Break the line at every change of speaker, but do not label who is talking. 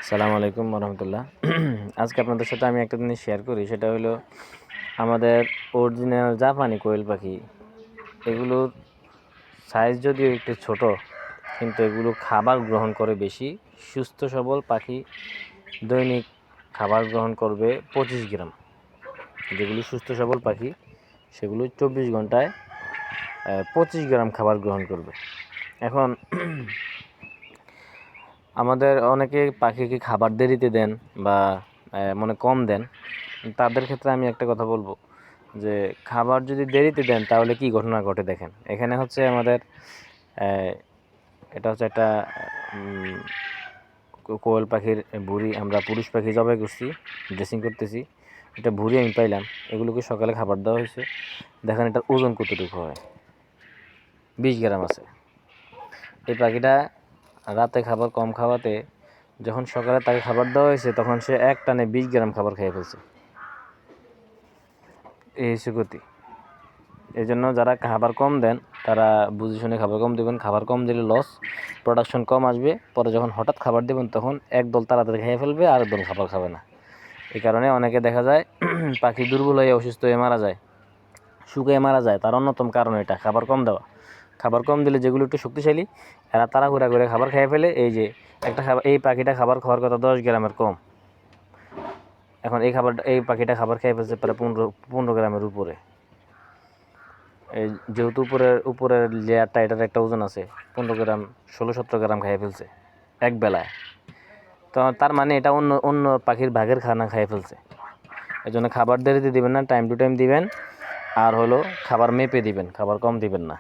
আসসালামু আলাইকুম রহমতুল্লাহ। আজকে আপনাদের সাথে আমি একটা জিনিস শেয়ার করি, সেটা হলো আমাদের অরিজিনাল জাপানি কোয়েল পাখি। এগুলোর সাইজ যদিও একটু ছোট, কিন্তু এগুলো খাবার গ্রহণ করে বেশি। সুস্থ সবল পাখি দৈনিক খাবার গ্রহণ করবে 25 গ্রাম। যেগুলি সুস্থ সবল পাখি সেগুলো 24 ঘন্টায় 25 গ্রাম খাবার গ্রহণ করবে। এখন আমাদের অনেকে পাখিকে খাবার দেরিতে দেন বা মানে কম দেন। তাদের ক্ষেত্রে আমি একটা কথা বলবো যে খাবার যদি দেরিতে দেন তাহলে কি ঘটনা ঘটে দেখেন। এখানে হচ্ছে আমাদের এটা হচ্ছে একটা কোয়েল পাখির ভুঁড়ি, আমরা পুরুষ পাখি জবাই করছি, ড্রেসিং করতেছি। এটা ভুঁড়ি আমি পাইলাম, এগুলোকে সকালে খাবার দেওয়া হয়েছে। দেখেন এটার ওজন কতটুকু হয়, 20 গ্রাম আছে। এই পাখিটা রাতে খাবার কম খাওয়াতে যখন সকালে তাকে খাবার দেওয়া হয়েছে তখন সে এক টানে 20 গ্রাম খাবার খেয়ে ফেলছে। এই হচ্ছে গতি। এই জন্য যারা খাবার কম দেন তারা বুঝে শুনে খাবার কম দেবেন। খাবার কম দিলে লস, প্রোডাকশন কম আসবে। পরে যখন হঠাৎ খাবার দেবেন তখন একদল তাড়াতাড়ি খেয়ে ফেলবে, আর একদল খাবার খাবে না। এই কারণে অনেকে দেখা যায় পাখি দুর্বল হয়ে অসুস্থ হয়ে মারা যায়, শুকিয়ে মারা যায়। তার অন্যতম কারণ এটা খাবার কম দেওয়া। খাবার কম দিলে যেগুলো একটু শক্তিশালী এরা তাড়াহুড়া করে খাবার খেয়ে ফেলে। এই যে একটা খাবার, এই পাখিটা খাবার খাওয়ার কথা 10 গ্রামের কম, এখন এই পাখিটা খাবার খেয়ে ফেলছে প্রায় 15 গ্রামের উপরে। এই যেহেতু উপরের লেয়ারটা, এটার একটা ওজন আছে 15 গ্রাম, 16-17 গ্রাম খেয়ে ফেলছে এক বেলায়। তো তার মানে এটা অন্য অন্য পাখির ভাগের খানা খেয়ে ফেলছে। এই জন্য খাবার দেরিতে দিবেন না, টাইম টু টাইম দিবেন। আর হলো খাবার মেপে দিবেন, খাবার কম দিবেন না।